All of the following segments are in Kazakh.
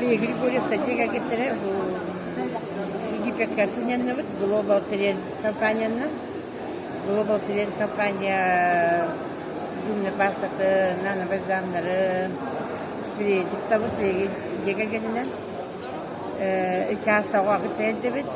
Григорьев тәжеге кетірі гиперкарсынянны бұд, Global Trend компанияны. Global Trend компания жүміне бастаты, наны бәзамлары, спирейдік табыт, жеге келінен. Үкі астауға күтәйді бұд,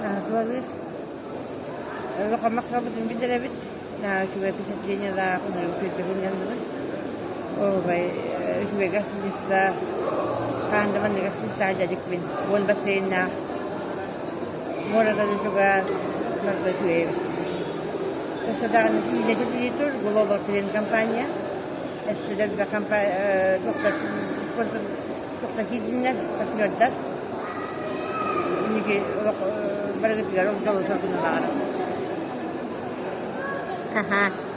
нағытуалыр. Лұқамаққа бұдың бідірі бұд, нағытуға впечатлениялар құныры көтігінен бұд. Олбай, үкіге ғасылыса, қандыманы ғасылыса ажадықпен, он бассейнна, морада жүзуға нағда жүйебіз. Осыдағыны үйдегі директор, Global Trend компания, әсседер бі тоқтар кейдінлер, партнердар, неге барығытығар, ол жолы сұрғыны бағара.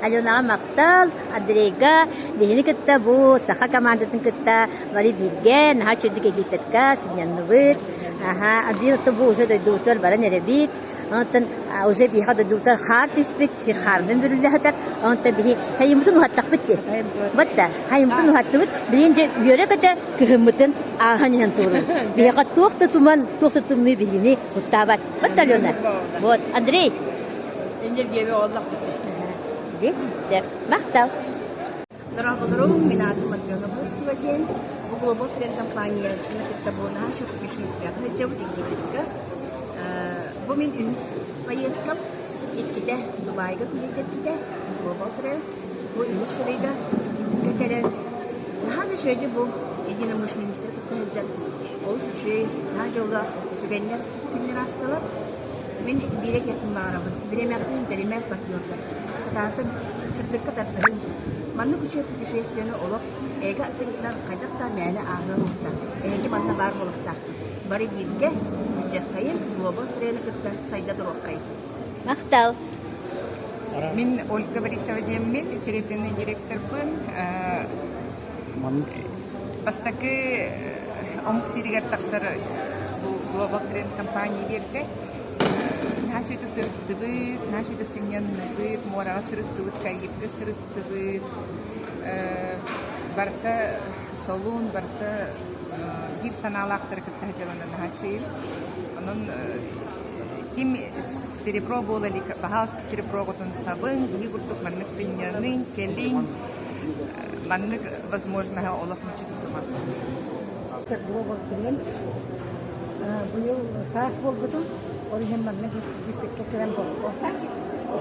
Аленаға мақтал, Андрейга, бейіні күтті бұл, сақа командатын күтті, вали бірген, наға чөдік егілтетка, сінянны бұд. Абин ұтты бұл ұзы дойдуытыр, бара нәре бит. Онтын ұзы бейіға дойдуытыр, қар түспет, сир қардың бүрілі ғатар. Онтын бейі сайымытын ұғаттақ бітті. Бұтта, сайымытын ұғатты бұд. Бейінже бүйірі күтті күхімітін ағанынан тұрын. Бейіға тоқты тұман, тоқты тұмны бейіні ұтта бат. Бұтта, Алена. Вот, Андрей. Энергия оллақ Мақтал. Здравствуйте, меня зовут Матрена Бусвадин. В Global Trend компания на Китабона, шут путешествия. Хотел бы говорить, бумин инс поездка, икиде Дубайга кулидетиде, Global Trend, бу инс рейга, кекерен. Нахада шойди бу единомышленниктер кутнуджат. Ол шой нахажолда түгеннер күннер астылар. Мен бирек якын бағарамын. Биремяқтың теремяқ партнердар. Кататын сырдыққа тартырын. Манны күші путешествияны олып, әйгі аттығынан қайдақта мәні ағынан ұқта. Әйгі манна бар болықта. Бары бірге үджаққайын, Global Trend күтті сайда тұрыққайын. Мақтал. Мен Ольга Борисова Деммин, серебряный директор ПЫН. Бастакы омық сиригер тақсыр Global Trend компания берді. Начуйта сырытты быт, начуйта сынянны быт, мораға сырытты быт, кайгипка сырытты быт. Барта солун, барта бир саналақтыр кітті хатяваны нахачуйын. Onun kim серебро болы, бағалысты серебро ғытын сабын, бұғы күрттік маннық сынянын, келін, маннық возможныға олақ мүчі тұтыма. Global Trend бұйыл саас бол бұтын, Origen manne gittikçe tren bozdu.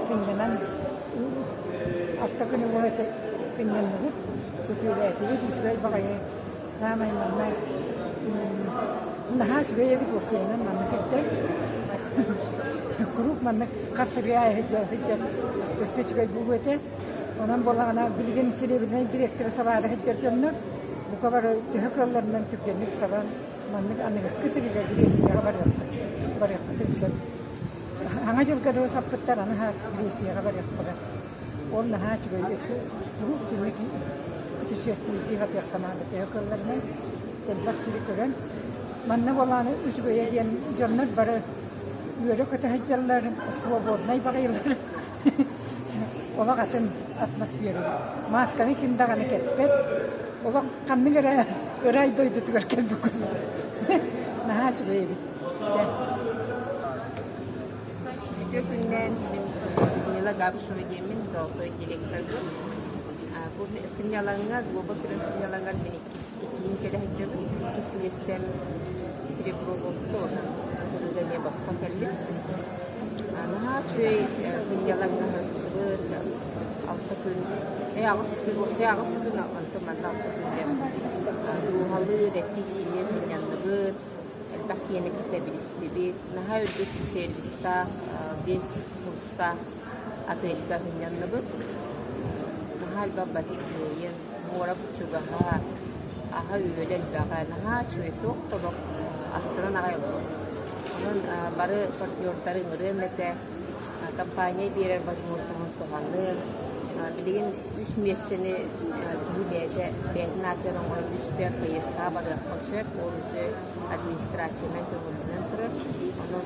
Sinirlen aftakını burası sinirlen bu. Tutuyor etiyor. İsrail bakıyor. Sana manne daha şuraya bir koşuyorlar manne kette. Grup manne kasırıya edeceğiz. Üstü çıkıyor bu ete. Ondan bolağına bilgin sirevine direktörü sabahı edeceğiz. Bu kadar tehlikelilerden tükenlik sabah manne anne kısırıya gidiyor. Haber yaptı. Barıqtırsan. Аңа жылгады саппыттар аны хас билесига барыqпыга. Ол нахач бөлөсү туруп демек путешествие тапканады текеллерне телбак сирикөрөн. Манна баланы үчгөйө ден жоннот бары үйрө көтөһөжлөр свободный багыйлар. Ола гатын атмосфера. Масканы киндаганы кетпет. Ола каммигере өрай дойду түгөркел бүкүл. Нахач бейби. Günden yıla kapşuru yemin doktor direktörü. Bu sinyalanga Global Trend sinyalanga beni ikinci kere hecebim. İsmiyesten Srebro oldu ona. Burada ne başka kelli. Naha çöy sinyalanga bir altı gün. Ağız gün antımanda altı gün. Duhalı retisiyle sinyalanga bir. Bahkiyene kitabilisti bir. Naha ödük servista, biz kursta atölyeler hınyanlı bir. Naha babasıyın, mora buçugaha, aha üyelen baga, naha çöğütük toluk astıran ağaylı. Onun barı partnörlerin üremete, kampanya birer bazımurtumun tuhanır. Bilgin üç mesleğini büyümeyde, beğenin atörün onu üstler peyeska barı koşer, orucu administrasyonun tümünden тұрыр. Onun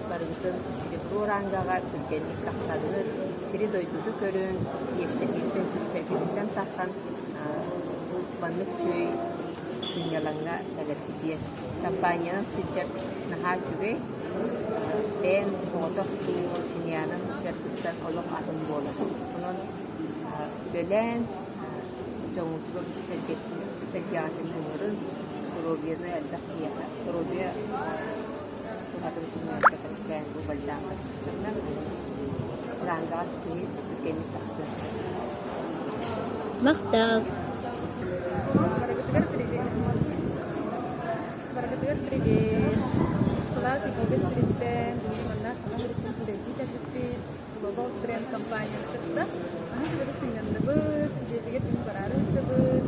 barıgıtın Srebro rangaga Türkiye'nin kapsadını Sri doyduzu körün, yesteklikten, küçteklikten taktan bu banlık köy Ньяланга тагатти компанияның сыджак нахачуге бен фото синьянын жертвтан олох атым болады. Онон бөлен жоңутур сәлгатын умырын здоровьены әлдәхтияна здоровье атым синьянка тәксән убальзанга системнан рангат киһи кемит тахсын. Мақтал. Баргатыгар привет. Слази гобет сриппен, душманна сриппен, дедита сриппен, глобал бренд компания тыкта. Аны жібеді сіңгенді бұд, жетіге түн барары жібід,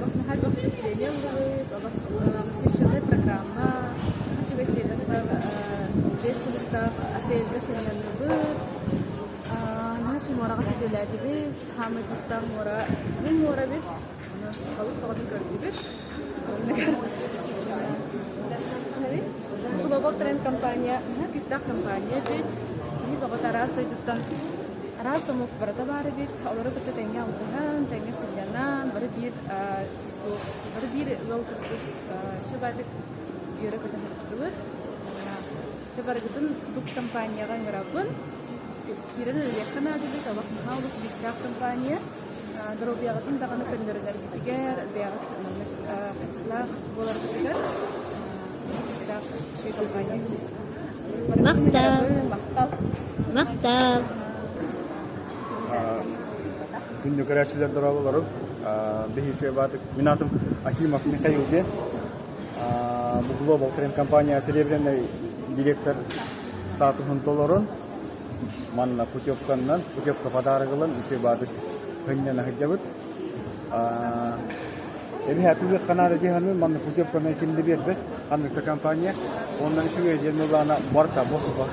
бақны хал бақны түпленен бұд, сешілі программа, жүге селестав, бесілістав, отельді сіңгенді бұд, нашы мораға сетеләді бұд, хамы дұстав мора, бұл мора бұд, халық бағатын көрді бұд, Global Trend компания, пистах компания бит. Ни багат арас тайдыттан арас самук барда бары бит. Алары бит теңге алтыган, теңге силянан, бары бир лол кытып шубадык йөрө кытып бит. Жабар гытын бук компанияга нырабын. Кирен якына дибит, алак хаулус пистах компания. Дробиягатын даганы көндөргөр битигер, биягат кычлах болар битигер. Мақтал. Мақтал. Күнді көрәшілер дұрабыларым. Бейші батық. Мен атым Акимов Михаилде. Бұл Global Trend компания серебряный директор статусын толырын. Манна путевканнан, путевка подарығылын үші батық күннен ақыджабыд. Ebi hepimiz kanarı cihanın manlı putevkana kimdi berdi. Kanırka kampanya. Ondan şu yerine barta bosba.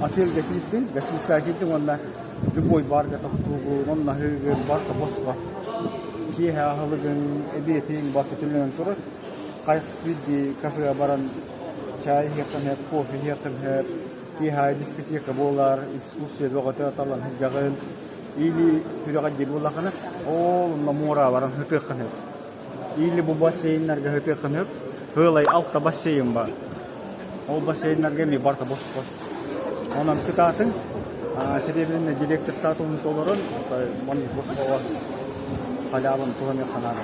Atelde gittim ve sisa gittim ondan. Любой barga taptuğu ondan hıgın barta bosba. Ki halıgın ebiyetiğin barta tümlemen turur. Kayıks bildi kafeye baran çay yerten hep, kofi yerten hep. Ki diskoteka bolar, ekskursiya doğata talan hıcağın. İli hülağa gelbollar kanı. Onunla mora varan hıtıqın hep. Или bu бассейнлерге хытыкынып, хылай алта бассейн бар. Ол бассейнлерге ми барта боско. Онан кытатын, серебряный директор статусын толорун, мон боско халявын туганы канады.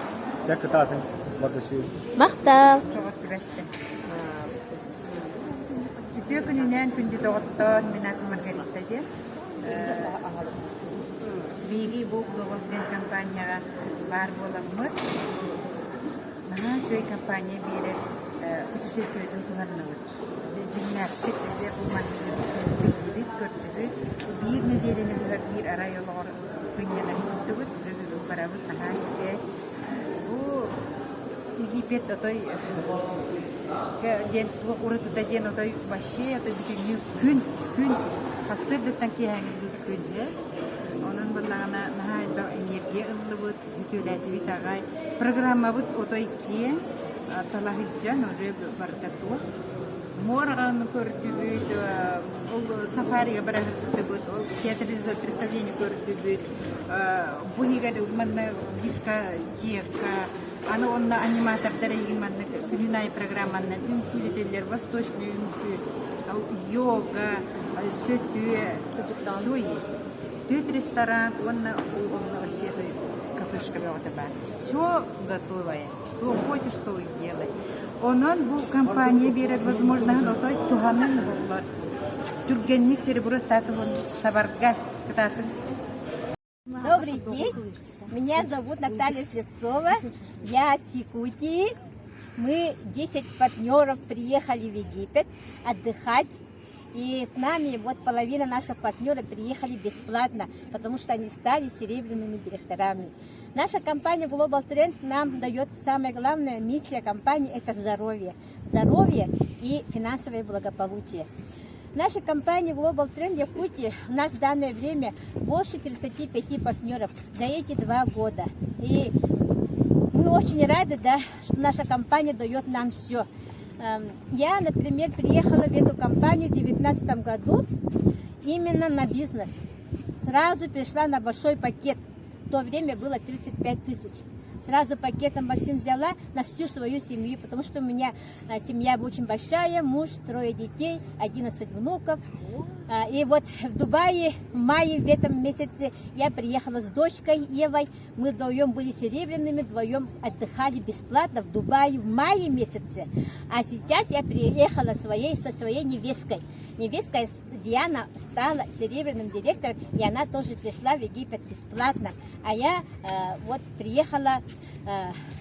Я кытатын бардышы. Мақтал. Үтө күнүнөн күндү тоготтон мен атым Маргарита де. Биги бу Global Trend компанияга бар боламыт. Чой компания берет путешествиятын туганныбыт. Жиннаттык эже бул маңгылыбытын бит көрдүбүт. Бир неделени булар бир ара жолгор күннен аттыбыт. Жүрүп барабыт. Жеке бу Египет отой ден урытта ден отой баши отой күн хасырдыктан кийәңгит күн же. Onun bunlarına nahayda enerjiye ıllıbıt, ütületi agay. Programma bud otoy kiye, talahıccan oraya bardatı. Morağını gördübüt, safariye bıraktıbıt, teatralize представление gördübüt. Bu higada manna diska kiyeka, ana onna animatörlere ilgin manna külünay programmandan ünsületiler, восточный ünsü, yoga, sütü, su есть. Тут ресторан, он вообще кафешка бар. Все готовое. Что хочешь, то и делай. Он был компания берет возможность, но то туганын буллар. Түргенник серебро статуын сабарга кытатын. Добрый день. Меня зовут Наталья Слепцова. Я с Якутии. Мы 10 партнеров приехали в Египет отдыхать. И с нами вот половина наших партнеров приехали бесплатно, потому что они стали серебряными директорами. Наша компания Global Trend нам дает самая главная миссия компании – это здоровье. Здоровье и финансовое благополучие. Наша компания Global Trend Якутии, у нас в данное время больше 35 партнеров за эти 2 года. И мы очень рады, да, что наша компания дает нам все. Я, например, приехала в эту компанию в 2019 году именно на бизнес. Сразу перешла на большой пакет. В то время было 35 тысяч. сразу пакетом большим взяла на всю свою семью, потому что у меня семья очень большая, муж, 3 детей, 11 внуков. И вот в Дубае в мае в этом месяце я приехала с дочкой Евой. Мы вдвоем были серебряными, вдвоем отдыхали бесплатно в Дубае в мае месяце. А сейчас я приехала со своей невесткой. Невестка Диана стала серебряным директором, и она тоже пришла в Египет бесплатно. А я вот приехала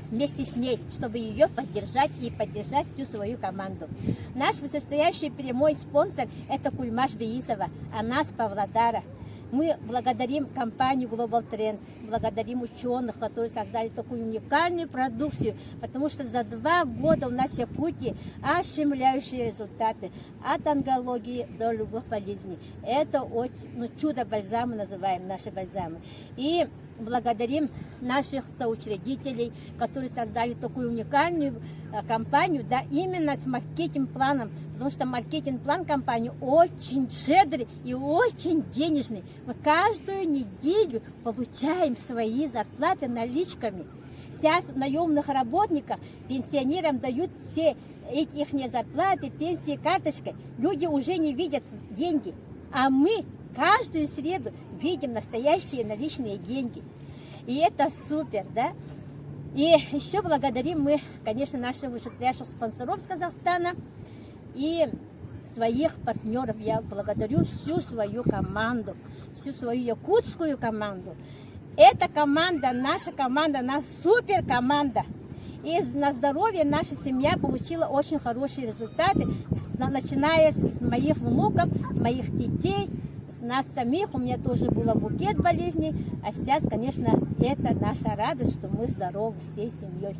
вместе с ней, чтобы ее поддержать и поддержать всю свою команду. Наш вышестоящий прямой спонсор – это Кульмаш Беисова, она с Павлодара. Мы благодарим компанию Global Trend, благодарим ученых, которые создали такую уникальную продукцию, потому что за 2 года у нас в Якутии ошеломляющие результаты от онкологии до любых болезней. Это очень, чудо бальзама называем, наши бальзамы. И благодарим наших соучредителей, которые создали такую уникальную компанию, да, именно с маркетинг-планом, потому что маркетинг-план компании очень щедрый и очень денежный. Мы каждую неделю получаем свои зарплаты наличками. Сейчас наемных работников, пенсионерам дают все их зарплаты, пенсии карточкой. Люди уже не видят деньги, а мы каждую среду видим настоящие наличные деньги. И это супер, да? И еще благодарим мы, конечно, наших вышестоящих спонсоров с Казахстана и своих партнеров. Я благодарю всю свою команду, всю свою якутскую команду. Эта команда, наша супер команда. И на здоровье наша семья получила очень хорошие результаты, начиная с моих внуков, моих детей, с нас самих. У меня тоже был букет болезней, а сейчас, конечно, это наша радость, что мы здоровы всей семьей.